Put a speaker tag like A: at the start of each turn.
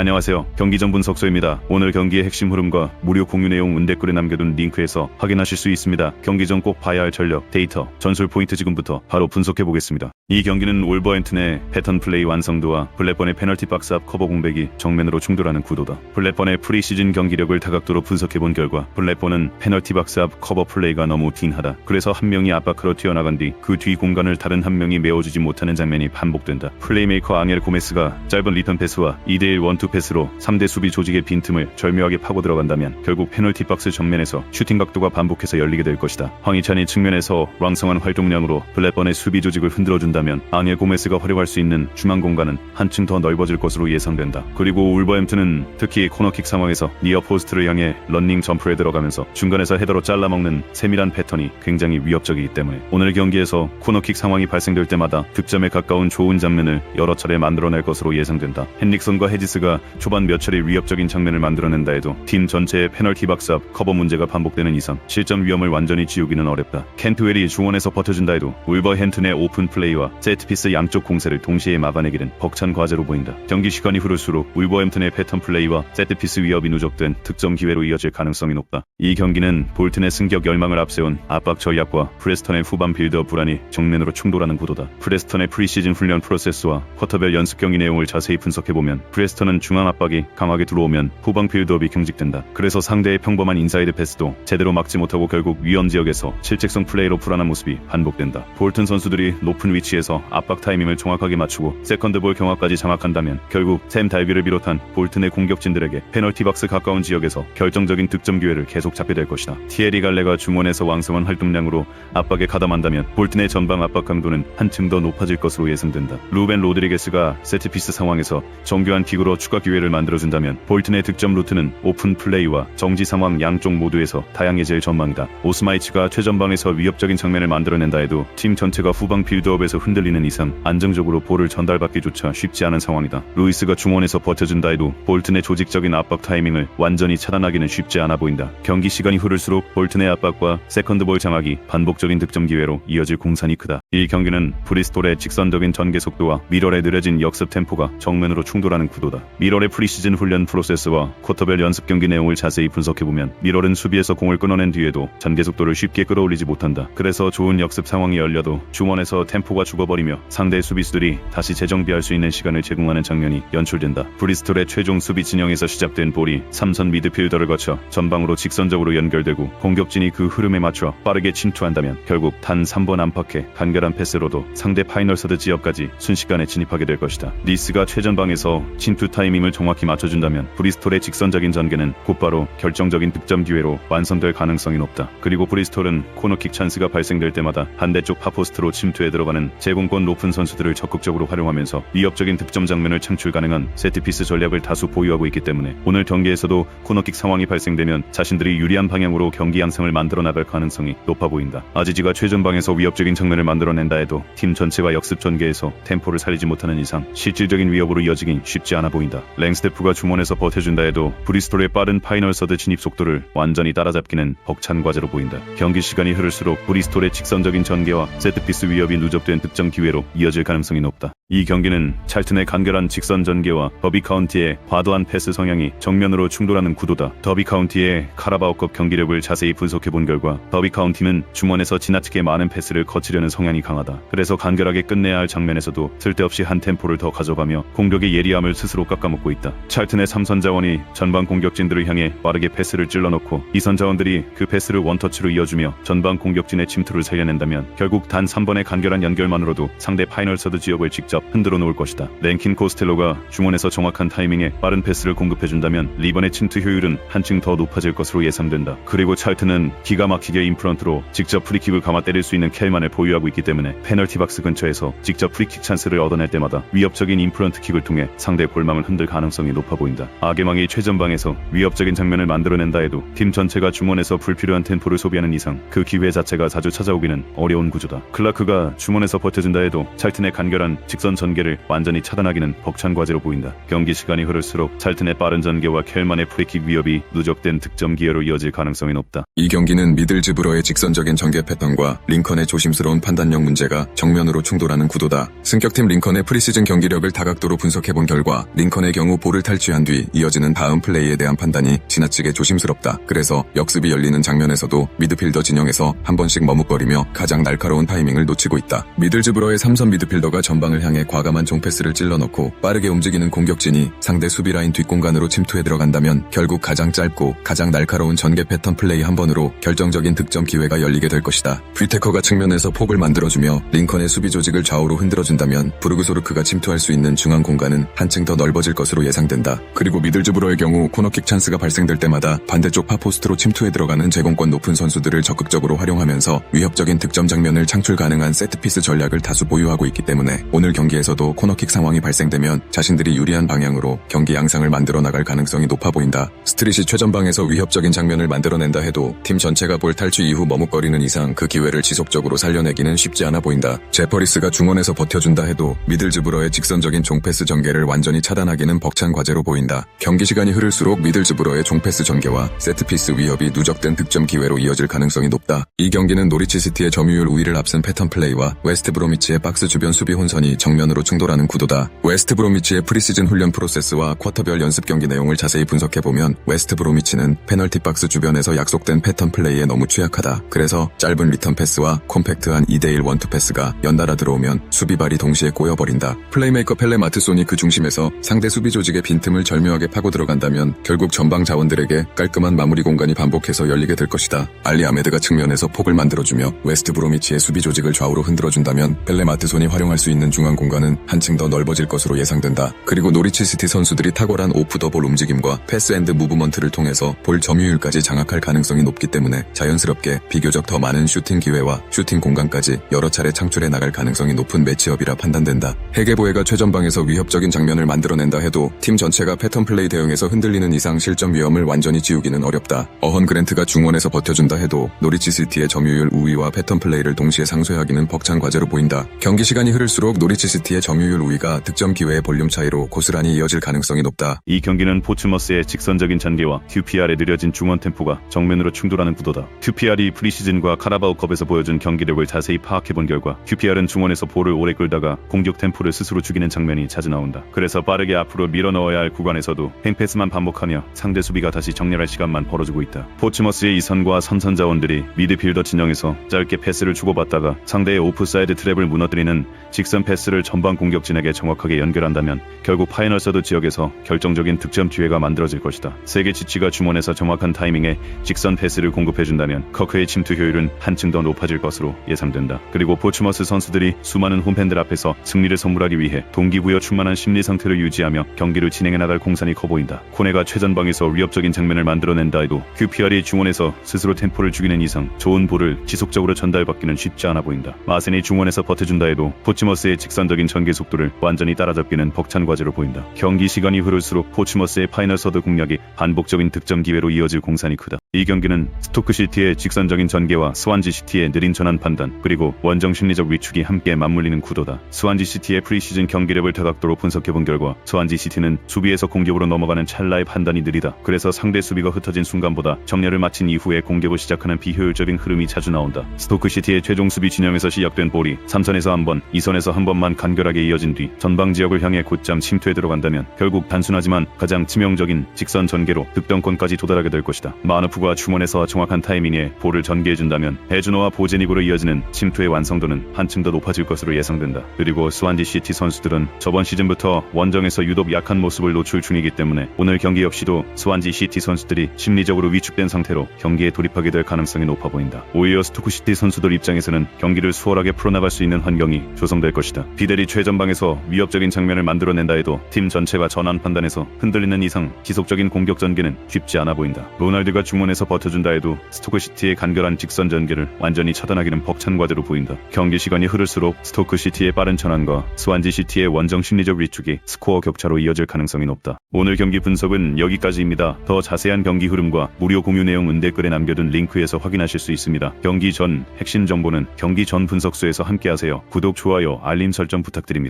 A: 안녕하세요. 경기 전분 석소입니다. 오늘 경기의 핵심 흐름과 무료 공유 내용 댓글에 남겨둔 링크에서 확인하실 수 있습니다. 경기 전 꼭 봐야 할 전력, 데이터, 전술 포인트 지금부터 바로 분석해보겠습니다. 이 경기는 울버햄튼의 패턴 플레이 완성도와 블랙번의 페널티 박스 앞 커버 공백이 정면으로 충돌하는 구도다. 블랙번의 프리시즌 경기력을 다각도로 분석해본 결과 블랙번은 페널티 박스 앞 커버 플레이가 너무 빈하다. 그래서 한 명이 압박으로 튀어나간 뒤 그 뒤 공간을 다른 한 명이 메워주지 못하는 장면이 반복된다. 플레이메이커 앙헬 고메스가 짧은 리턴 패스와 2대1 원투 패스로 3대 수비 조직의 빈틈을 절묘하게 파고 들어간다면 결국 페널티 박스 정면에서 슈팅 각도가 반복해서 열리게 될 것이다. 황희찬이 측면에서 왕성한 활동량으로 블랙번의 수비 조직을 흔들어준다면 앙헬 고메스가 활용할 수 있는 중앙 공간은 한층 더 넓어질 것으로 예상된다. 그리고 울버햄튼은 특히 코너킥 상황에서 니어 포스트를 향해 런닝 점프에 들어가면서 중간에서 헤더로 잘라먹는 세밀한 패턴이 굉장히 위협적이기 때문에 오늘 경기에서 코너킥 상황이 발생될 때마다 득점에 가까운 좋은 장면을 여러 차례 만들어낼 것으로 예상된다. henrikson과 헤지스가 초반 몇 차례 위협적인 장면을 만들어낸다 해도 팀 전체의 페널티 박스 앞 커버 문제가 반복되는 이상 실점 위험을 완전히 지우기는 어렵다. 켄트웰이 중원에서 버텨준다 해도 울버햄튼의 오픈 플레이와 세트피스 양쪽 공세를 동시에 막아내기는 벅찬 과제로 보인다. 경기 시간이 흐를수록 울버햄튼의 패턴 플레이와 세트피스 위협이 누적된 득점 기회로 이어질 가능성이 높다. 이 경기는 볼튼의 승격 열망을 앞세운 압박 전략과 프레스턴의 후반 빌드업 불안이 정면으로 충돌하는 구도다. 프레스턴의 프리시즌 훈련 프로세스와 쿼터별 연습 경기 내용을 자세히 분석해보면 프레스턴은 중앙 압박이 강하게 들어오면 후방 빌드업이 경직된다. 그래서 상대의 평범한 인사이드 패스도 제대로 막지 못하고 결국 위험 지역에서 실책성 플레이로 불안한 모습이 반복된다. 볼튼 선수들이 높은 위치에서 압박 타이밍을 정확하게 맞추고 세컨드볼 경합까지 장악한다면 결국 샘 달비를 비롯한 볼튼의 공격진들에게 페널티 박스 가까운 지역에서 결정적인 득점 기회를 계속 잡게 될 것이다. 티에리 갈레가 중원에서 왕성한 활동량으로 압박에 가담한다면 볼튼의 전방 압박 강도는 한층 더 높아질 것으로 예상된다. 루벤 로드리게스가 세트피스 상황에서 정교한 킥으로 추가 기회를 만들어준다면 볼튼의 득점 루트는 오픈 플레이와 정지 상황 양쪽 모두에서 다양해질 전망이다. 오스마이츠가 최전방에서 위협적인 장면을 만들어낸다 해도 팀 전체가 후방 빌드업에서 흔들리는 이상 안정적으로 볼을 전달받기조차 쉽지 않은 상황이다. 루이스가 중원에서 버텨준다 해도 볼튼의 조직적인 압박 타이밍을 완전히 차단하기는 쉽지 않아 보인다. 경기 시간이 흐를수록 볼튼의 압박과 세컨드볼 장악이 반복적인 득점 기회로 이어질 공산이 크다. 이 경기는 브리스톨의 직선적인 전개 속도와 미럴의 느려진 역습 템포가 정면으로 충돌하는 구도다. 미럴의 프리시즌 훈련 프로세스와 쿼터별 연습 경기 내용을 자세히 분석해보면 미럴은 수비에서 공을 끊어낸 뒤에도 전개 속도를 쉽게 끌어올리지 못한다. 그래서 좋은 역습 상황이 열려도 중원에서 템포가 죽어버리며 상대 수비수들이 다시 재정비할 수 있는 시간을 제공하는 장면이 연출된다. 브리스톨의 최종 수비 진영에서 시작된 볼이 3선 미드필더를 거쳐 전방으로 직선적으로 연결되고 공격진이 그 흐름에 맞춰 빠르게 침투한다면 결국 단 3번 안팎의 간결한 패스로도 상대 파이널 서드 지역까지 순식간에 진입하게 될 것이다. 니스가 최전방에서 침투 타이밍을 정확히 맞춰준다면 브리스톨의 직선적인 전개는 곧바로 결정적인 득점 기회로 완성될 가능성이 높다. 그리고 브리스톨은 코너킥 찬스가 발생될 때마다 반대쪽 하포스트로 침투해 들어가는 제공권 높은 선수들을 적극적으로 활용하면서 위협적인 득점 장면을 창출 가능한 세트피스 전략을 다수 보유하고 있기 때문에 오늘 경기에서도 코너킥 상황이 발생되면 자신들이 유리한 방향으로 경기 양상을 만들어 나갈 가능성이 높아 보인다. 아지지가 최전방에서 위협적인 장면을 만들어낸다 해도 팀 전체가 역습 전개에서 템포를 살리지 못하는 이상 실질적인 위협으로 이어지긴 쉽지 않아 보인다. 랭스테프가 중원에서 버텨준다 해도 브리스톨의 빠른 파이널 서드 진입 속도를 완전히 따라잡기는 벅찬 과제로 보인다. 경기 시간이 흐를수록 브리스톨의 직선적인 전개와 세트피스 위협이 누적된 득점 기회로 이어질 가능성이 높다. 이 경기는 찰튼의 간결한 직선 전개와 더비 카운티의 과도한 패스 성향이 정면으로 충돌하는 구도다. 더비 카운티의 카라바오컵 경기력을 자세히 분석해본 결과 더비 카운티는 중원에서 지나치게 많은 패스를 거치려는 성향이 강하다. 그래서 간결하게 끝내야 할 장면에서도 쓸데없이 한 템포를 더 가져가며 공격의 예리함을 스스로 깎아먹고 있다. 찰튼의 3선 자원이 전방 공격진들을 향해 빠르게 패스를 찔러놓고 2선 자원들이 그 패스를 원터치로 이어주며 전방 공격진의 침투를 살려낸다면 결국 단 3번의 간결한 연결만으로도 상대 파이널 서드 지역을 직접 흔들어 놓을 것이다. 랭킨 코스텔로가 중원에서 정확한 타이밍에 빠른 패스를 공급해준다면 리번의 침투 효율은 한층 더 높아질 것으로 예상된다. 그리고 찰튼은 기가 막히게 인프런트로 직접 프리킥을 감아 때릴 수 있는 켈만을 보유하고 있기 때문에 페널티 박스 근처에서 직접 프리킥 찬스를 얻어낼 때마다 위협적인 인프런트 킥을 통해 상대 골망을 흔들 가능성이 높아 보인다. 아게망이 최전방에서 위협적인 장면을 만들어낸다 해도 팀 전체가 중원에서 불필요한 템포를 소비하는 이상 그 기회 자체가 자주 찾아오기는 어려운 구조다. 클라크가 중원에서 버텨준다 해도 찰튼의 간결한 직선 전개를 완전히 차단하기는 벅찬 과제로 보인다. 경기 시간이 흐를수록 찰튼의 빠른 전개와 켈만의 프리킥 위협이 누적된 득점 기회로 이어질 가능성이 높다.
B: 이 경기는 미들즈브러의 직선적인 전개 패턴과 링컨의 조심스러운 판단력 문제가 정면으로 충돌하는 구도다. 승격팀 링컨의 프리시즌 경기력을 다각도로 분석해본 결과 링컨의 링컨의 경우 볼을 탈취한 뒤 이어지는 다음 플레이에 대한 판단이 지나치게 조심스럽다. 그래서 역습이 열리는 장면에서도 미드필더 진영에서 한 번씩 머뭇거리며 가장 날카로운 타이밍을 놓치고 있다. 미들즈브러의 3선 미드필더가 전방을 향해 과감한 종패스를 찔러넣고 빠르게 움직이는 공격진이 상대 수비라인 뒷공간으로 침투해 들어간다면 결국 가장 짧고 가장 날카로운 전개 패턴 플레이 한 번으로 결정적인 득점 기회가 열리게 될 것이다. 휘테커가 측면에서 폭을 만들어주며 링컨의 수비 조직을 좌우로 흔들어준다면 부르그소르크가 침투할 수 있는 중앙 공간은 한층 더 넓어질 것으로 예상된다. 그리고 미들즈브러의 경우 코너킥 찬스가 발생될 때마다 반대쪽 파포스트로 침투해 들어가는 제공권 높은 선수들을 적극적으로 활용하면서 위협적인 득점 장면을 창출 가능한 세트피스 전략을 다수 보유하고 있기 때문에 오늘 경기에서도 코너킥 상황이 발생되면 자신들이 유리한 방향으로 경기 양상을 만들어 나갈 가능성이 높아 보인다. 스트릿이 최전방에서 위협적인 장면을 만들어낸다 해도 팀 전체가 볼 탈취 이후 머뭇거리는 이상 그 기회를 지속적으로 살려내기는 쉽지 않아 보인다. 제퍼리스가 중원에서 버텨준다 해도 미들즈브러의 직선적인 종패스 전개를 완전히 차단하기는 벅찬 과제로 보인다. 경기 시간이 흐를수록 미들즈브러의 종패스 전개와 세트피스 위협이 누적된 득점 기회로 이어질 가능성이 높다. 이 경기는 노리치 시티의 점유율 우위를 앞선 패턴 플레이와 웨스트 브로미치의 박스 주변 수비 혼선이 정면으로 충돌하는 구도다. 웨스트 브로미치의 프리시즌 훈련 프로세스와 쿼터별 연습 경기 내용을 자세히 분석해보면 웨스트 브로미치는 페널티 박스 주변에서 약속된 패턴 플레이에 너무 취약하다. 그래서 짧은 리턴 패스와 콤팩트한 2대1 원투 패스가 연달아 들어오면 수비발이 동시에 꼬여버린다. 플레이메이커 펠레 마트손이 그 중심에서 상대 수비 조직의 빈틈을 절묘하게 파고 들어간다면 결국 전방 자원들에게 깔끔한 마무리 공간이 반복해서 열리게 될 것이다. 알리 아메드가 측면에서 폭을 만들어주며 웨스트 브로미치의 수비 조직을 좌우로 흔들어준다면 펠레 마트손이 활용할 수 있는 중앙 공간은 한층 더 넓어질 것으로 예상된다. 그리고 노리치 시티 선수들이 탁월한 오프 더 볼 움직임과 패스 앤드 무브먼트를 통해서 볼 점유율까지 장악할 가능성이 높기 때문에 자연스럽게 비교적 더 많은 슈팅 기회와 슈팅 공간까지 여러 차례 창출해 나갈 가능성이 높은 매치업이라 판단된다. 헤게보에가 최전방에서 위협적인 장면을 만들어낸다 해도 팀 전체가 패턴 플레이 대응에서 흔들리는 이상 실점 위험을 완전히 지우기는 어렵다. 어헌 그랜트가 중원에서 버텨준다 해도 노리치 시티의 점유율 우위와 패턴 플레이를 동시에 상쇄하기는 벅찬 과제로 보인다. 경기 시간이 흐를수록 노리치 시티의 점유율 우위가 득점 기회의 볼륨 차이로 고스란히 이어질 가능성이 높다.
A: 이 경기는 포츠머스의 직선적인 전개와 QPR의 느려진 중원 템포가 정면으로 충돌하는 구도다. QPR이 프리시즌과 카라바오컵에서 보여준 경기력을 자세히 파악해본 결과 QPR은 중원에서 볼을 오래 끌다가 공격 템포를 스스로 죽이는 장면이 자주 나온다. 그래서 빠르게 앞으로 밀어 넣어야 할 구간에서도 횡패스만 반복하며 상대 수비가 다시 정렬할 시간만 벌어주고 있다. 포츠머스의 이선과 선선 자원들이 미드필더 진영에서 짧게 패스를 주고받다가 상대의 오프사이드 트랩을 무너뜨리는 직선 패스를 전방 공격진에게 정확하게 연결한다면 결국 파이널 서드 지역에서 결정적인 득점 기회가 만들어질 것이다. 세계 지치가 중원에서 정확한 타이밍에 직선 패스를 공급해준다면 커크의 침투 효율은 한층 더 높아질 것으로 예상된다. 그리고 포츠머스 선수들이 수많은 홈팬들 앞에서 승리를 선물하기 위해 동기부여 충만한 심리 상태를 유지하며 경기를 진행해 나갈 공산이 커 보인다. 코네가 최전방에서 위협적인 장면을 만들어낸다 해도 QPR이 중원에서 스스로 템포를 죽이는 이상 좋은 볼을 지속적으로 전달받기는 쉽지 않아 보인다. 마센이 중원에서 버텨준다 해도 포츠머스의 직선적인 전개 속도를 완전히 따라잡기는 벅찬 과제로 보인다. 경기 시간이 흐를수록 포츠머스의 파이널 서드 공략이 반복적인 득점 기회로 이어질 공산이 크다. 이 경기는 스토크시티의 직선적인 전개와 스완지시티의 느린 전환 판단 그리고 원정 심리적 위축이 함께 맞물리는 구도다. 스완지시티의 프리시즌 경기력을 다각도로 분석해본 결과 스완지시티는 수비에서 공격으로 넘어가는 찰나의 판단이 느리다. 그래서 상대 수비가 흩어진 순간보다 정렬을 마친 이후에 공격을 시작하는 비효율적인 흐름이 자주 나온다. 스토크시티의 최종 수비 진영에서 시작된 볼이 3선에서 한 번, 2선에서 한 번만 간결하게 이어진 뒤 전방 지역을 향해 곧장 침투해 들어간다면 결국 단순하지만 가장 치명적인 직선 전개로 득점권까지 도달하게 될 것이다. 마누프가 중원에서 정확한 타이밍에 볼을 전개해준다면 해주노와 보제닉으로 이어지는 침투의 완성도는 한층 더 높아질 것으로 예상된다. 그리고 스완지시티 선수들은 저번 시즌부터 원정에서 유독 약한 모습을 노출 중이기 때문에 오늘 경기 역시도 스완지시티 선수들이 심리적으로 위축된 상태로 경기에 돌입하게 될 가능성이 높아 보인다. 오히려 스토크시티 선수들 입장에서는 경기를 수월하게 풀어나갈 수 있는 환경이 조성될 것이다. 비델이 최전방에서 위협적인 장면을 만들어낸다 해도 팀 전체가 전환 판단에서 흔들리는 이상 지속적인 공격 전개는 쉽지 않아 보인다. 로날드가 중원에서 버텨준다 해도 스토크시티의 간결한 직선 전개를 완전히 차단하기는 벅찬 과제로 보인다. 경기 시간이 흐를수록 스토크시티의 빠른 전환과 스완지시티의 원정 심리적 위축이 스코어 격차로 이어질 가능성이 높다. 오늘 경기 분석은 여기까지입니다. 더 자세한 경기 흐름과 무료 공유 내용 은댓글에 남겨둔 링크에서 확인하실 수 있습니다. 경기 전 핵심 정보는 경기 전 분석수에서 함께하세요. 구독, 좋아요, 알림 설정 부탁드립니다.